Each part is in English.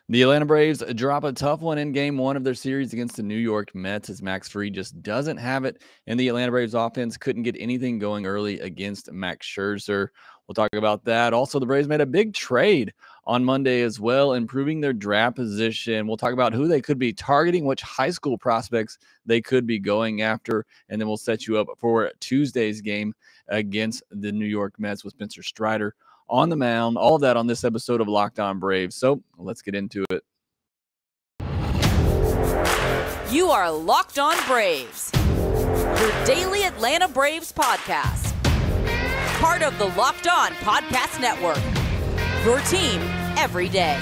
The Atlanta Braves drop a tough one in game one of their series against the New York Mets as Max Fried just doesn't have it, and the Atlanta Braves offense couldn't get anything going early against Max Scherzer. We'll talk about that. Also, the Braves made a big trade on Monday as well, improving their draft position. We'll talk about who they could be targeting, which high school prospects they could be going after, and then we'll set you up for Tuesday's game against the New York Mets with Spencer Strider on the mound. All of that on this episode of Lockedon Braves. So let's get into it. You are Locked On Braves, your daily Atlanta Braves podcast. Part of the Locked On Podcast Network, your team every day.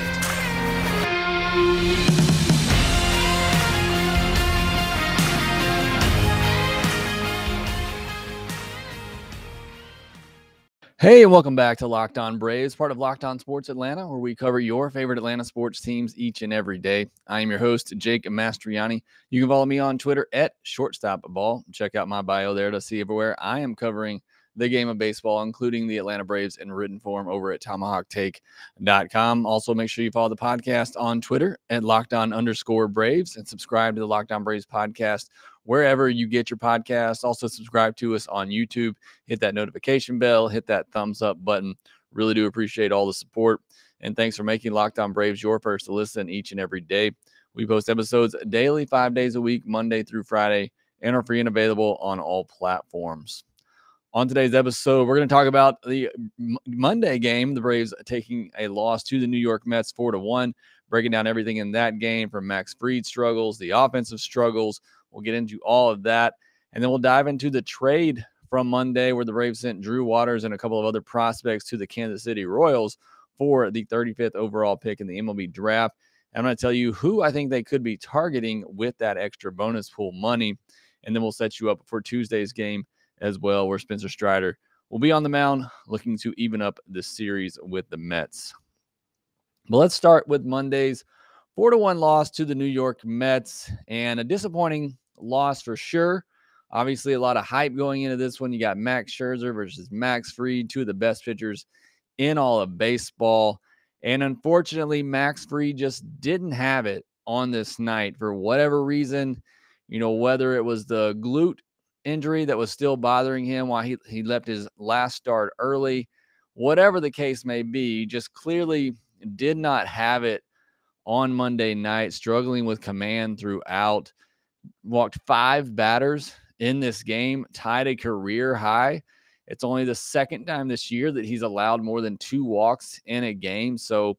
Hey, and welcome back to Locked On Braves, part of Locked On Sports Atlanta, where we cover your favorite Atlanta sports teams each and every day. I am your host, Jake Mastroianni. You can follow me on Twitter at shortstopball. Check out my bio there to see everywhere I am covering the game of baseball, including the Atlanta Braves in written form over at tomahawktake.com. Also, make sure you follow the podcast on Twitter at LockedOn_Braves and subscribe to the Locked On Braves podcast wherever you get your podcasts. Also, subscribe to us on YouTube. Hit that notification bell. Hit that thumbs up button. Really do appreciate all the support. And thanks for making Locked On Braves your first to listen each and every day. We post episodes daily, 5 days a week, Monday through Friday, and are free and available on all platforms. On today's episode, we're going to talk about the Monday game, the Braves taking a loss to the New York Mets 4-1, breaking down everything in that game from Max Fried struggles, the offensive struggles. We'll get into all of that, and then we'll dive into the trade from Monday where the Braves sent Drew Waters and a couple of other prospects to the Kansas City Royals for the 35th overall pick in the MLB draft. And I'm going to tell you who I think they could be targeting with that extra bonus pool money, and then we'll set you up for Tuesday's game as well, where Spencer Strider will be on the mound looking to even up the series with the Mets. But let's start with Monday's 4-1 loss to the New York Mets, and a disappointing loss for sure. Obviously, a lot of hype going into this one. You got Max Scherzer versus Max Fried, two of the best pitchers in all of baseball. And unfortunately, Max Fried just didn't have it on this night for whatever reason. You know, whether it was the glute injury that was still bothering him while he left his last start early, whatever the case may be, just clearly did not have it on Monday night, struggling with command throughout. Walked 5 batters in this game, tied a career high. It's only the second time this year that he's allowed more than 2 walks in a game. So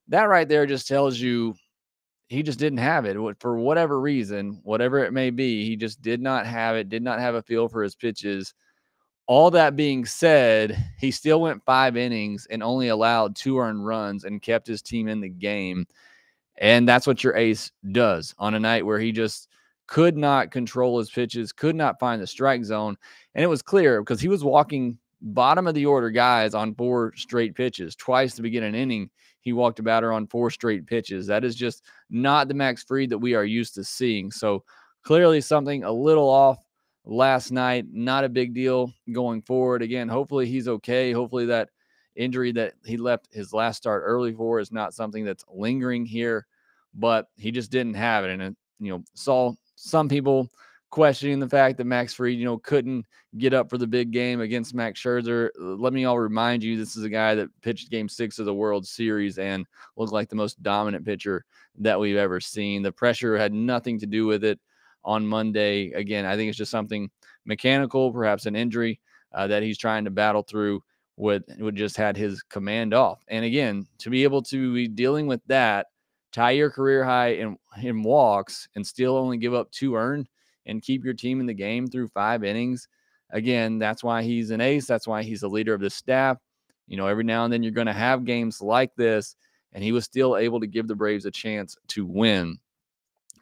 that right there just tells you he just didn't have it for whatever reason, whatever it may be. He just did not have it, did not have a feel for his pitches. All that being said, he still went 5 innings and only allowed 2 earned runs and kept his team in the game. And that's what your ace does on a night where he just could not control his pitches, could not find the strike zone. And it was clear because he was walking bottom of the order guys on 4 straight pitches. Twice to begin an inning, he walked a batter on 4 straight pitches. That is just not the Max Fried that we are used to seeing. So clearly something a little off last night. Not a big deal going forward. Again, hopefully he's okay. Hopefully that injury that he left his last start early for is not something that's lingering here, but he just didn't have it. And, saw some people questioning the fact that Max Fried, couldn't get up for the big game against Max Scherzer. Let me all remind you, this is a guy that pitched Game 6 of the World Series and looked like the most dominant pitcher that we've ever seen. The pressure had nothing to do with it on Monday. Again, I think it's just something mechanical, perhaps an injury that he's trying to battle through. Would just had his command off. And again, to be able to be dealing with that, tie your career high in walks and still only give up 2 earned and keep your team in the game through 5 innings. Again, that's why he's an ace. That's why he's the leader of the staff. Every now and then you're going to have games like this, and he was still able to give the Braves a chance to win.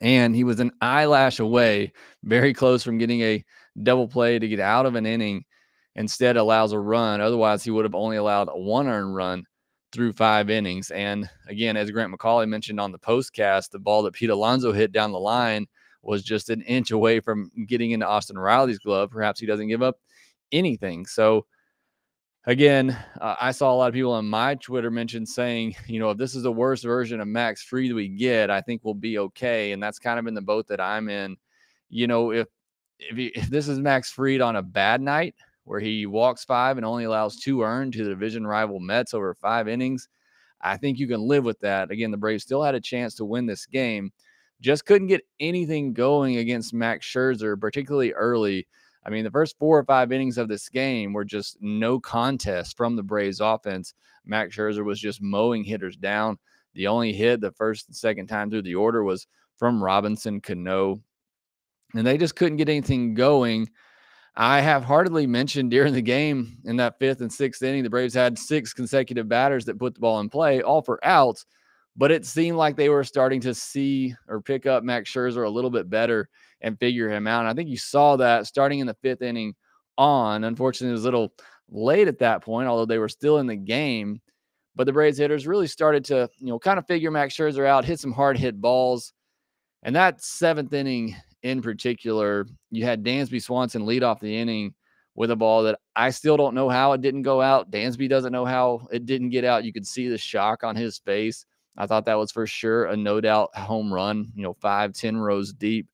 And he was an eyelash away, very close from getting a double play to get out of an inning. Instead allows a run. Otherwise, he would have only allowed a 1 earned run through 5 innings. And again, as Grant McCauley mentioned on the postcast, the ball that Pete Alonso hit down the line was just an inch away from getting into Austin Riley's glove. Perhaps he doesn't give up anything. So Again, I saw a lot of people on my Twitter mention saying, if this is the worst version of Max Fried we get, I think we'll be okay. And that's kind of in the boat that I'm in. If this is Max Fried on a bad night where he walks 5 and only allows 2 earned to the division rival Mets over 5 innings, I think you can live with that. Again, the Braves still had a chance to win this game, just couldn't get anything going against Max Scherzer, particularly early. I mean, the first 4 or 5 innings of this game were just no contest from the Braves offense. Max Scherzer was just mowing hitters down. The only hit the first and second time through the order was from Robinson Cano, and they just couldn't get anything going. I have heartily mentioned during the game in that 5th and 6th inning, the Braves had 6 consecutive batters that put the ball in play, all for outs, but it seemed like they were starting to see or pick up Max Scherzer a little bit better and figure him out. And I think you saw that starting in the 5th inning on. Unfortunately, it was a little late at that point, although they were still in the game. But the Braves hitters really started to, kind of figure Max Scherzer out, hit some hard hit balls. And that 7th inning in particular, you had Dansby Swanson lead off the inning with a ball that I still don't know how it didn't go out. Dansby doesn't know how it didn't get out. You could see the shock on his face. I thought that was for sure a no doubt home run, 5-10 rows deep.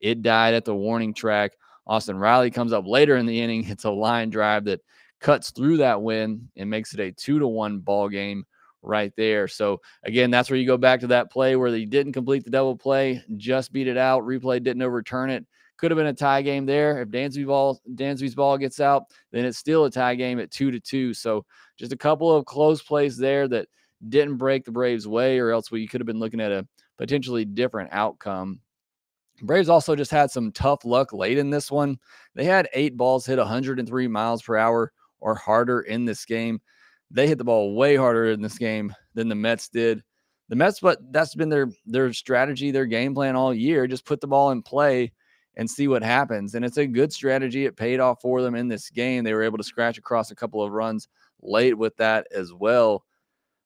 It died at the warning track. Austin Riley comes up later in the inning. It's a line drive that cuts through that win and makes it a 2-1 ball game right there. So again, that's where you go back to that play where he didn't complete the double play, just beat it out. Replay didn't overturn it. Could have been a tie game there. If Dansby's ball gets out, then it's still a tie game at 2-2. So just a couple of close plays there that didn't break the Braves' way, or else we could have been looking at a potentially different outcome. Braves also just had some tough luck late in this one. They had 8 balls hit 103 miles per hour or harder in this game. They hit the ball way harder in this game than the Mets did. The Mets, but that's been their strategy, their game plan all year. Just put the ball in play and see what happens. And it's a good strategy. It paid off for them in this game. They were able to scratch across a couple of runs late with that as well.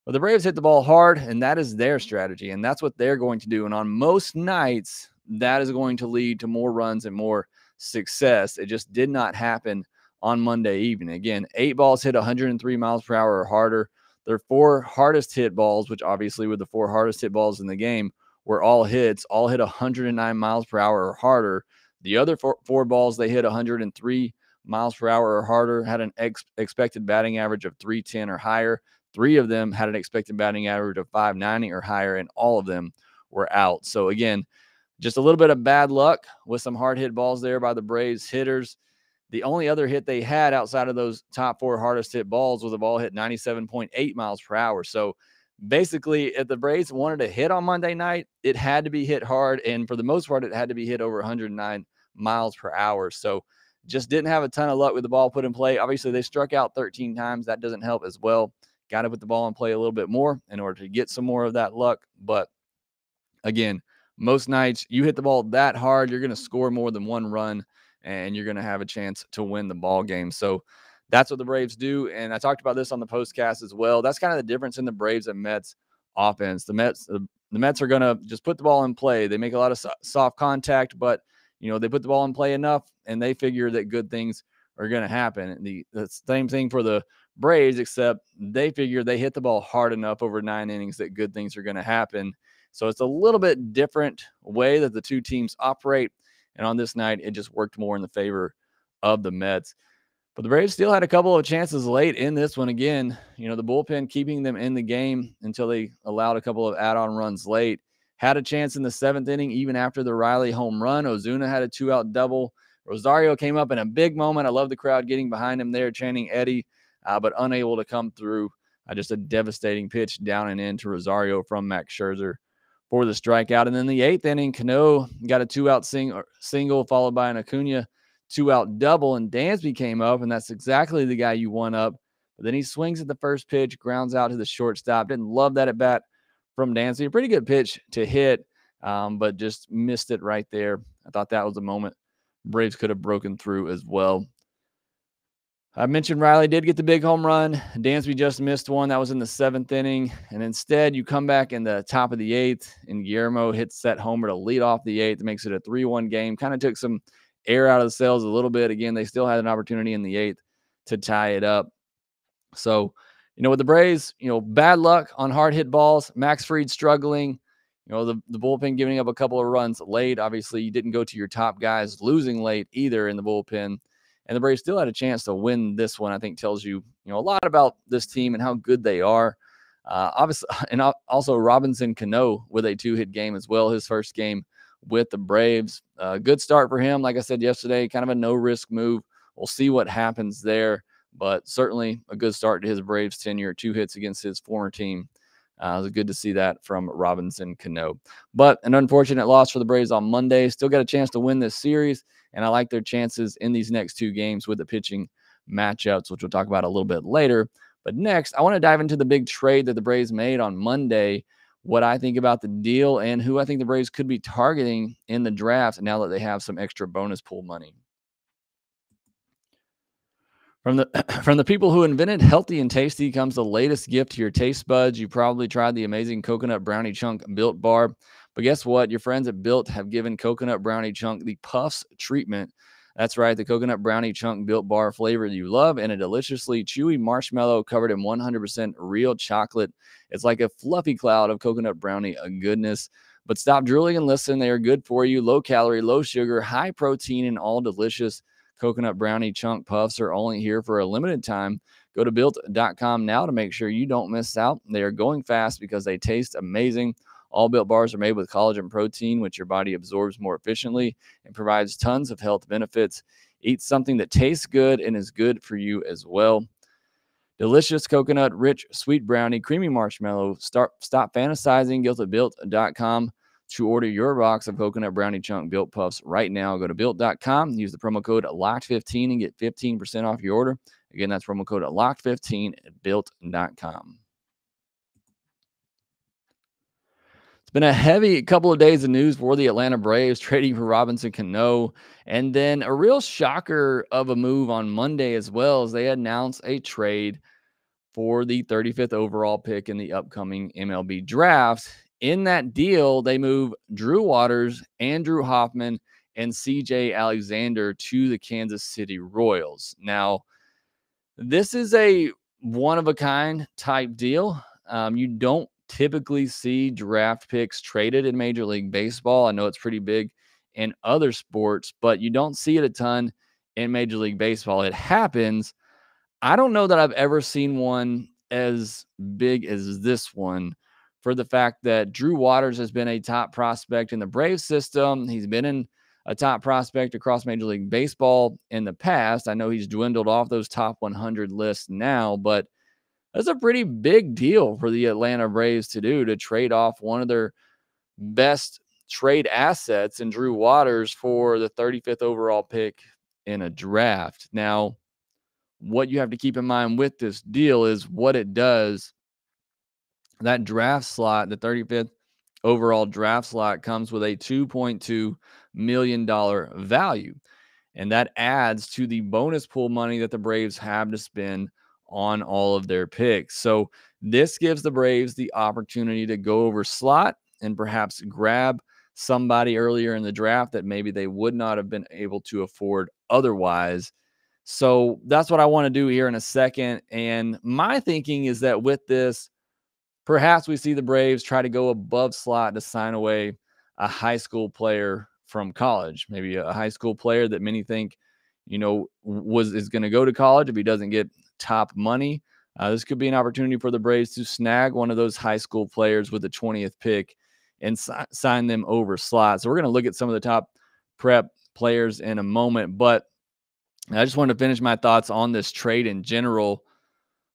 But the Braves hit the ball hard, and that is their strategy, and that's what they're going to do. And on most nights, that is going to lead to more runs and more success. It just did not happen on Monday evening. Again, 8 balls hit 103 miles per hour or harder. Their 4 hardest hit balls, which obviously were the 4 hardest hit balls in the game, were all hits, all hit 109 miles per hour or harder. The other 4 balls, they hit 103 miles per hour or harder, had an expected batting average of 310 or higher. 3 of them had an expected batting average of 590 or higher, and all of them were out. So again, just a little bit of bad luck with some hard hit balls there by the Braves hitters. The only other hit they had outside of those top 4 hardest hit balls was a ball hit 97.8 miles per hour. So basically, if the Braves wanted to hit on Monday night, it had to be hit hard. And for the most part, it had to be hit over 109 miles per hour. So just didn't have a ton of luck with the ball put in play. Obviously, they struck out 13 times. That doesn't help as well. Got to put the ball in play a little bit more in order to get some more of that luck. But again, most nights you hit the ball that hard, you're going to score more than 1 run, and you're going to have a chance to win the ball game. So that's what the Braves do. And I talked about this on the postcast as well. That's kind of the difference in the Braves and Mets offense. The Mets are going to just put the ball in play. They make a lot of soft contact, but they put the ball in play enough, and they figure that good things are going to happen. And the same thing for the Braves, except they figure they hit the ball hard enough over 9 innings that good things are going to happen. So it's a little bit different way that the two teams operate. And on this night, it just worked more in the favor of the Mets. But the Braves still had a couple of chances late in this one. Again, the bullpen keeping them in the game until they allowed a couple of add-on runs late. Had a chance in the 7th inning, even after the Riley home run. Ozuna had a 2-out double. Rosario came up in a big moment. I love the crowd getting behind him there, chanting Eddie, but unable to come through. Just a devastating pitch down and in to Rosario from Max Scherzer for the strikeout. And then the 8th inning, Cano got a 2-out single followed by an Acuna 2-out double, and Dansby came up, and that's exactly the guy you want up. But then he swings at the first pitch, grounds out to the shortstop. Didn't love that at bat from Dansby. A pretty good pitch to hit, but just missed it right there. I thought that was a moment Braves could have broken through as well. I mentioned Riley did get the big home run. Dansby just missed one. That was in the 7th inning. And instead, you come back in the top of the 8th, and Guillermo hits that homer to lead off the 8th. It makes it a 3-1 game. Kind of took some air out of the sails a little bit. Again, they still had an opportunity in the 8th to tie it up. So, with the Braves, bad luck on hard hit balls. Max Fried struggling. The bullpen giving up a couple of runs late. Obviously, you didn't go to your top guys losing late either in the bullpen. And the Braves still had a chance to win this one. I think tells you, a lot about this team and how good they are. Obviously, and also Robinson Cano with a 2-hit game as well. His first game with the Braves. Good start for him. Like I said yesterday, kind of a no-risk move. We'll see what happens there. But certainly a good start to his Braves tenure. 2 hits against his former team. It was good to see that from Robinson Cano. But an unfortunate loss for the Braves on Monday. Still got a chance to win this series, and I like their chances in these next 2 games with the pitching matchups, which we'll talk about a little bit later. But next, I want to dive into the big trade that the Braves made on Monday, what I think about the deal, and who I think the Braves could be targeting in the draft now that they have some extra bonus pool money. From the people who invented healthy and tasty comes the latest gift to your taste buds. You probably tried the amazing coconut brownie chunk Built bar, but guess what? Your friends at Built have given coconut brownie chunk the Puffs treatment. That's right, the coconut brownie chunk Built bar flavor you love and a deliciously chewy marshmallow covered in 100% real chocolate. It's like a fluffy cloud of coconut brownie goodness. But stop drooling and listen. They are good for you, low calorie, low sugar, high protein, and all delicious. Coconut brownie chunk puffs are only here for a limited time. Go to built.com now to make sure you don't miss out. They are going fast because they taste amazing. All Built bars are made with collagen protein, which your body absorbs more efficiently and provides tons of health benefits. Eat something that tastes good and is good for you as well. Delicious coconut, rich, sweet brownie, creamy marshmallow. Stop fantasizing. Go to built.com to order your box of coconut brownie chunk Built Puffs right now. Go to built.com, use the promo code LOCKED15 and get 15% off your order. Again, that's promo code LOCKED15 at built.com. It's been a heavy couple of days of news for the Atlanta Braves, trading for Robinson Cano, and then a real shocker of a move on Monday as well, as they announced a trade for the 35th overall pick in the upcoming MLB draft. In that deal, they move Drew Waters, Andrew Hoffman, and CJ Alexander to the Kansas City Royals. Now, this is a one-of-a-kind type deal. You don't typically see draft picks traded in Major League Baseball. I know it's pretty big in other sports, but you don't see it a ton in Major League Baseball. It happens. I don't know that I've ever seen one as big as this one, for the fact that Drew Waters has been a top prospect in the Braves system. He's been in a top prospect across Major League Baseball in the past. I know he's dwindled off those top 100 lists now, but that's a pretty big deal for the Atlanta Braves to do, to trade off one of their best trade assets in Drew Waters for the 35th overall pick in a draft. Now, what you have to keep in mind with this deal is what it does. That draft slot, the 35th overall draft slot, comes with a $2.2 million value. And that adds to the bonus pool money that the Braves have to spend on all of their picks. So this gives the Braves the opportunity to go over slot and perhaps grab somebody earlier in the draft that maybe they would not have been able to afford otherwise. So that's what I want to do here in a second. And my thinking is that with this, perhaps we see the Braves try to go above slot to sign away a high school player from college, maybe a high school player that many think, is going to go to college if he doesn't get top money. This could be an opportunity for the Braves to snag one of those high school players with the 20th pick and sign them over slot. So we're going to look at some of the top prep players in a moment, but I just wanted to finish my thoughts on this trade in general.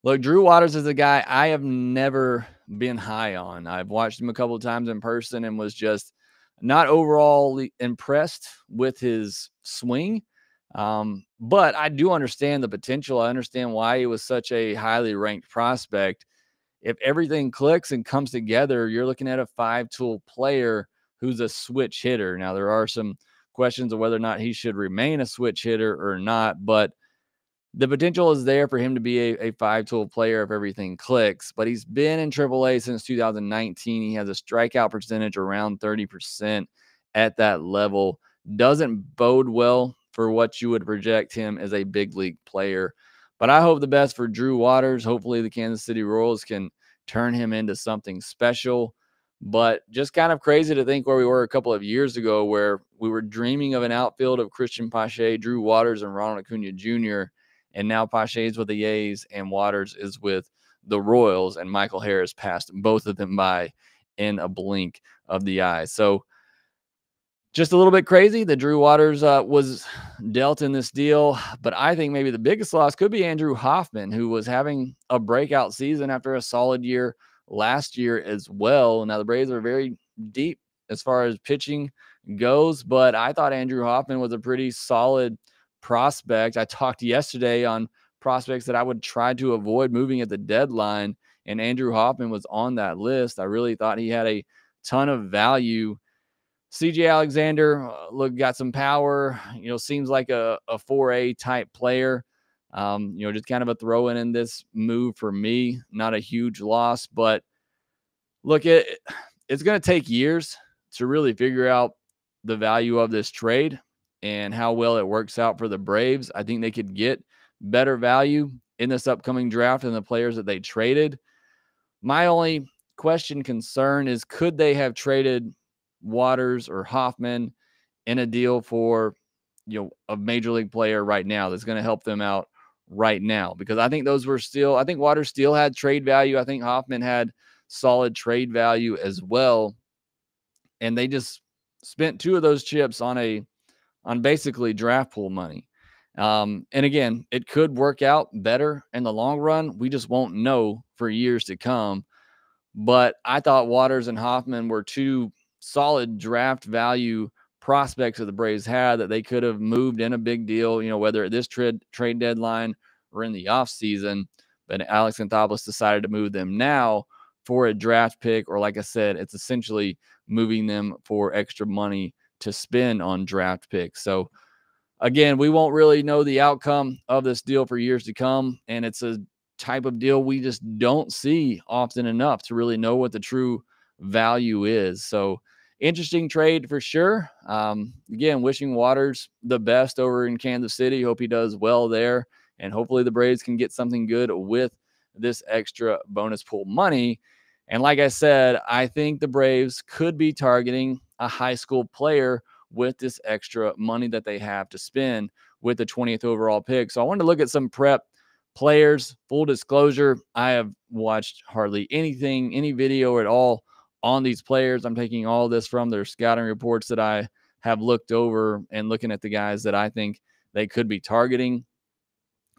Look, Drew Waters is a guy I have never been high on. I've watched him a couple of times in person and was just not overall impressed with his swing. But I do understand the potential. I understand why he was such a highly ranked prospect. If everything clicks and comes together, you're looking at a 5-tool player who's a switch hitter. Now, there are some questions of whether or not he should remain a switch hitter or not, but the potential is there for him to be a 5-tool player if everything clicks. But he's been in AAA since 2019. He has a strikeout percentage around 30% at that level. Doesn't bode well for what you would project him as a big league player. But I hope the best for Drew Waters. Hopefully the Kansas City Royals can turn him into something special. But just kind of crazy to think where we were a couple of years ago, where we were dreaming of an outfield of Christian Pache, Drew Waters, and Ronald Acuna Jr. And now Pache's with the A's and Waters is with the Royals, and Michael Harris passed both of them by in a blink of the eye. So just a little bit crazy that Drew Waters was dealt in this deal. But I think maybe the biggest loss could be Andrew Hoffman, who was having a breakout season after a solid year last year as well. Now, the Braves are very deep as far as pitching goes, but I thought Andrew Hoffman was a pretty solid prospect. I talked yesterday on prospects that I would try to avoid moving at the deadline, and Andrew Hoffman was on that list. I really thought he had a ton of value. CJ Alexander, got some power, seems like a 4A type player. Just kind of a throw in this move for me. Not a huge loss, but look, it's going to take years to really figure out the value of this trade and how well it works out for the Braves. I think they could get better value in this upcoming draft than the players that they traded. My only concern is, could they have traded Waters or Hoffman in a deal for, a major league player right now that's going to help them out right now? Because I think I think Waters still had trade value. I think Hoffman had solid trade value as well. And they just spent two of those chips on basically draft pool money. And again, it could work out better in the long run. We just won't know for years to come. But I thought Waters and Hoffman were two solid draft value prospects that the Braves had that they could have moved in a big deal, whether at this trade deadline or in the offseason. But Alex Anthopoulos decided to move them now for a draft pick, or like I said, it's essentially moving them for extra money to spend on draft picks. So again, we won't really know the outcome of this deal for years to come. And it's a type of deal we just don't see often enough to really know what the true value is. So interesting trade for sure. Again, wishing Waters the best over in Kansas City. Hope he does well there. And hopefully the Braves can get something good with this extra bonus pool money. And like I said, I think the Braves could be targeting a high school player with this extra money that they have to spend with the 20th overall pick. So I wanted to look at some prep players. Full disclosure, I have watched hardly anything, any video at all on these players. I'm taking all this from their scouting reports that I have looked over and looking at the guys that I think they could be targeting.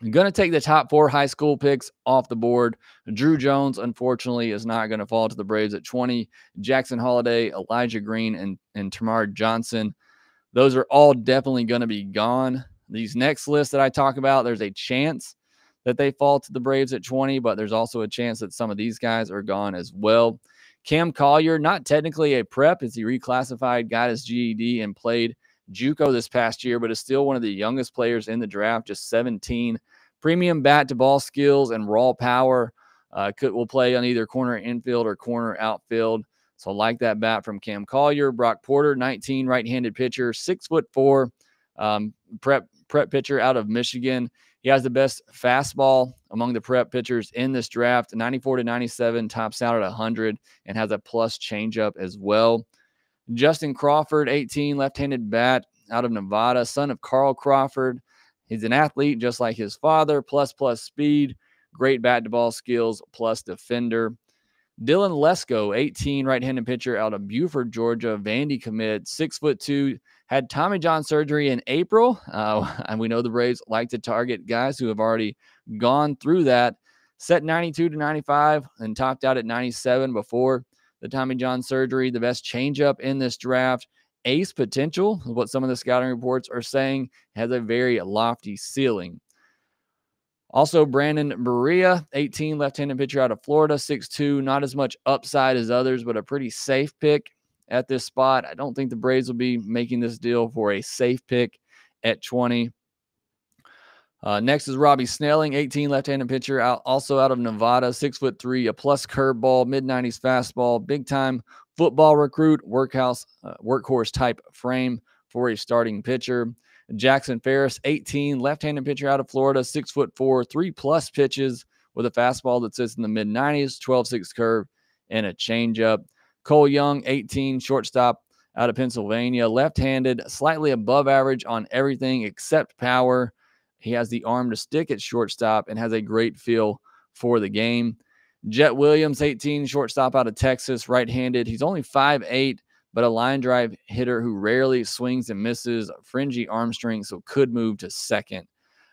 I'm going to take the top 4 high school picks off the board. Drew Jones, unfortunately, is not going to fall to the Braves at 20. Jackson Holliday, Elijah Green, and Tamar Johnson, those are all definitely going to be gone. These next lists that I talk about, there's a chance that they fall to the Braves at 20, but there's also a chance that some of these guys are gone as well. Cam Collier, not technically a prep, as he reclassified, got his GED, and played JUCO this past year, but is still one of the youngest players in the draft, just 17. Premium bat to ball skills and raw power. Will play on either corner infield or corner outfield. So I like that bat from Cam Collier. Brock Porter, 19, right-handed pitcher, 6'4", prep pitcher out of Michigan. He has the best fastball among the prep pitchers in this draft, 94-97, tops out at 100, and has a plus changeup as well. Justin Crawford, 18, left-handed bat out of Nevada, son of Carl Crawford. He's an athlete just like his father, plus speed, great bat-to-ball skills, plus defender. Dylan Lesko, 18, right-handed pitcher out of Buford, Georgia, Vandy commit, 6'2", had Tommy John surgery in April. And we know the Braves like to target guys who have already gone through that. Set 92-95 and topped out at 97 before the Tommy John surgery. The best changeup in this draft. Ace potential, what some of the scouting reports are saying, has a very lofty ceiling. Also, Brandon Berea, 18, left-handed pitcher out of Florida, 6'2", not as much upside as others, but a pretty safe pick at this spot. I don't think the Braves will be making this deal for a safe pick at 20. Next is Robbie Snelling, 18, left-handed pitcher, also out of Nevada, 6'3", a plus curveball, mid-90s fastball, big-time football recruit, workhorse type frame for a starting pitcher. Jackson Ferris, 18, left-handed pitcher out of Florida, 6'4", 3+ pitches with a fastball that sits in the mid-90s, 12-6 curve, and a changeup. Cole Young, 18, shortstop out of Pennsylvania, left-handed, slightly above average on everything except power. He has the arm to stick at shortstop and has a great feel for the game. Jet Williams, 18, shortstop out of Texas, right-handed. He's only 5'8", but a line drive hitter who rarely swings and misses, fringy arm strength, so could move to second.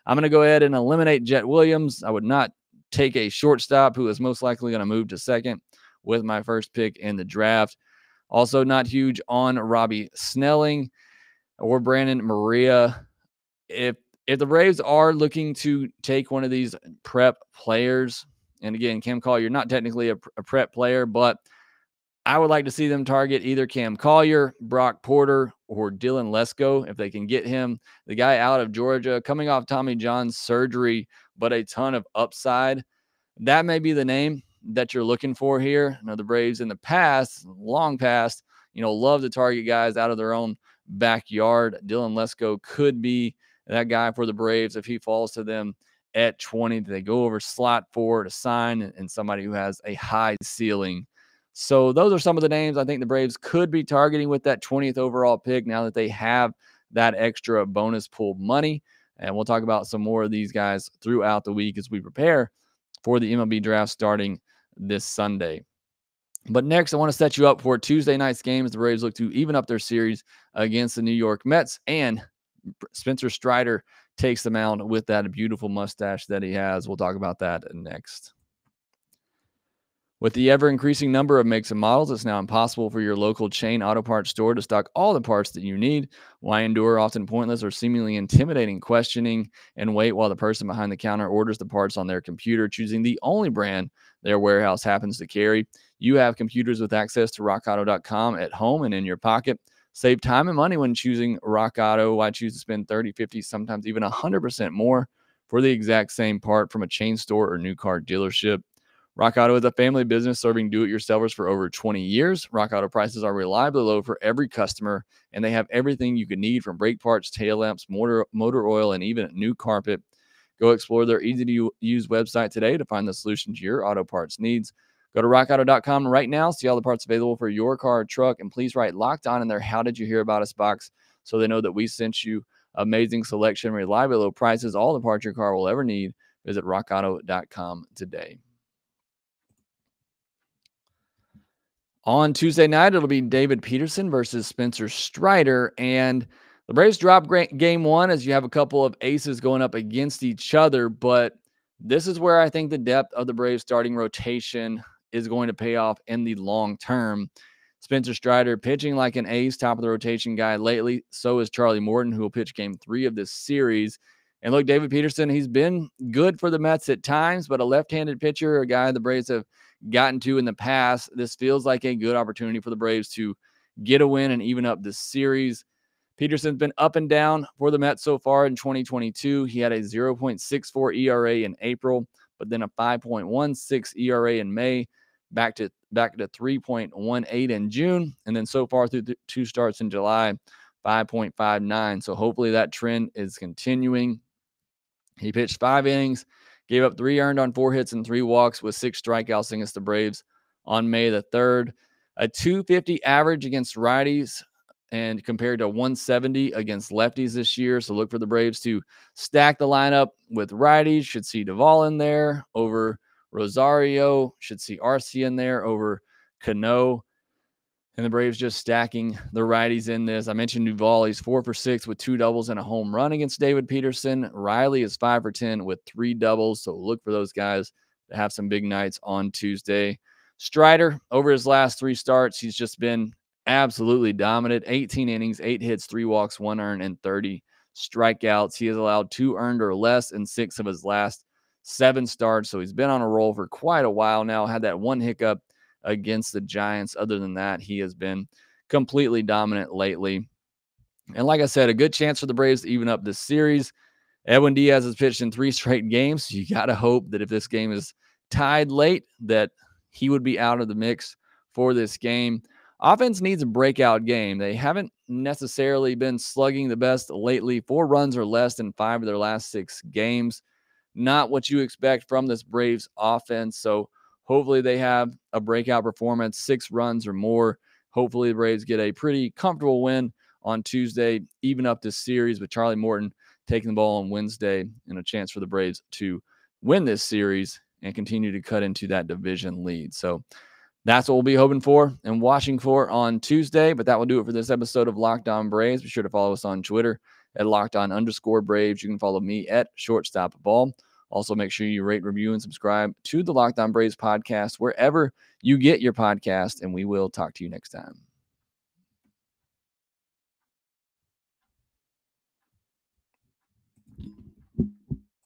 I'm going to go ahead and eliminate Jet Williams. I would not take a shortstop who is most likely going to move to second with my first pick in the draft. Also not huge on Robbie Snelling or Brandon Maria. If the Braves are looking to take one of these prep players, and again, Cam Collier, not technically a prep player, but I would like to see them target either Cam Collier, Brock Porter, or Dylan Lesko if they can get him. The guy out of Georgia, coming off Tommy John surgery, but a ton of upside. That may be the name that you're looking for here. The Braves in the past, long past, love to target guys out of their own backyard. Dylan Lesko could be that guy for the Braves if he falls to them at 20. They go over slot 4 to sign and somebody who has a high ceiling. So those are some of the names I think the Braves could be targeting with that 20th overall pick now that they have that extra bonus pool money. And we'll talk about some more of these guys throughout the week as we prepare for the MLB draft starting this Sunday. But next, I want to set you up for Tuesday night's game as the Braves look to even up their series against the New York Mets. And Spencer Strider takes the mound with that beautiful mustache that he has. We'll talk about that next. With the ever-increasing number of makes and models, it's now impossible for your local chain auto parts store to stock all the parts that you need. Why endure often pointless or seemingly intimidating questioning and wait while the person behind the counter orders the parts on their computer, choosing the only brand their warehouse happens to carry? You have computers with access to rockauto.com at home and in your pocket. Save time and money when choosing Rock Auto. Why choose to spend 30, 50, sometimes even 100% more for the exact same part from a chain store or new car dealership? Rock Auto is a family business serving do-it-yourselfers for over 20 years. Rock Auto prices are reliably low for every customer, and they have everything you could need from brake parts, tail lamps, motor oil, and even new carpet. Go explore their easy-to-use website today to find the solution to your auto parts needs. Go to rockauto.com right now, see all the parts available for your car or truck, and please write Locked On in their How Did You Hear About Us box so they know that we sent you. Amazing selection, reliably low prices, all the parts your car will ever need. Visit rockauto.com today. On Tuesday night, it'll be David Peterson versus Spencer Strider. And the Braves drop game one as you have a couple of aces going up against each other. But this is where I think the depth of the Braves starting rotation is going to pay off in the long term. Spencer Strider pitching like an ace, top of the rotation guy lately. So is Charlie Morton, who will pitch game 3 of this series. And look, David Peterson, he's been good for the Mets at times, but a left-handed pitcher, a guy the Braves have gotten to in the past. This feels like a good opportunity for the Braves to get a win and even up this series. Peterson's been up and down for the Mets so far in 2022. He had a 0.64 ERA in April, but then a 5.16 ERA in May, back to 3.18 in June, and then so far through 2 starts in July, 5.59. So hopefully that trend is continuing. He pitched 5 innings, gave up 3 earned on 4 hits and 3 walks with 6 strikeouts against the Braves on May the 3rd. A 250 average against righties and compared to 170 against lefties this year. So look for the Braves to stack the lineup with righties. Should see Duvall in there over Rosario. Should see Arcia in there over Cano. And the Braves just stacking the righties in this. I mentioned Duvall. He's 4 for 6 with 2 doubles and a home run against David Peterson. Riley is 5 for 10 with 3 doubles. So look for those guys to have some big nights on Tuesday. Strider, over his last 3 starts, he's just been absolutely dominant. 18 innings, 8 hits, 3 walks, 1 earned, and 30 strikeouts. He has allowed 2 earned or less in 6 of his last 7 starts. So he's been on a roll for quite a while now. Had that 1 hiccup against the Giants. Other than that, he has been completely dominant lately. And like I said, a good chance for the Braves to even up this series. Edwin Diaz has pitched in 3 straight games. So you got to hope that if this game is tied late, that he would be out of the mix for this game. offense needs a breakout game. They haven't necessarily been slugging the best lately. 4 runs or less in 5 of their last 6 games. Not what you expect from this Braves offense. So hopefully they have a breakout performance, 6 runs or more. Hopefully the Braves get a pretty comfortable win on Tuesday, even up this series with Charlie Morton taking the ball on Wednesday and a chance for the Braves to win this series and continue to cut into that division lead. So that's what we'll be hoping for and watching for on Tuesday. But that will do it for this episode of Locked On Braves. Be sure to follow us on Twitter at LockedOn_Braves. You can follow me at ShortstopBall. Also, make sure you rate, review, and subscribe to the Locked On Braves podcast wherever you get your podcast, and we will talk to you next time.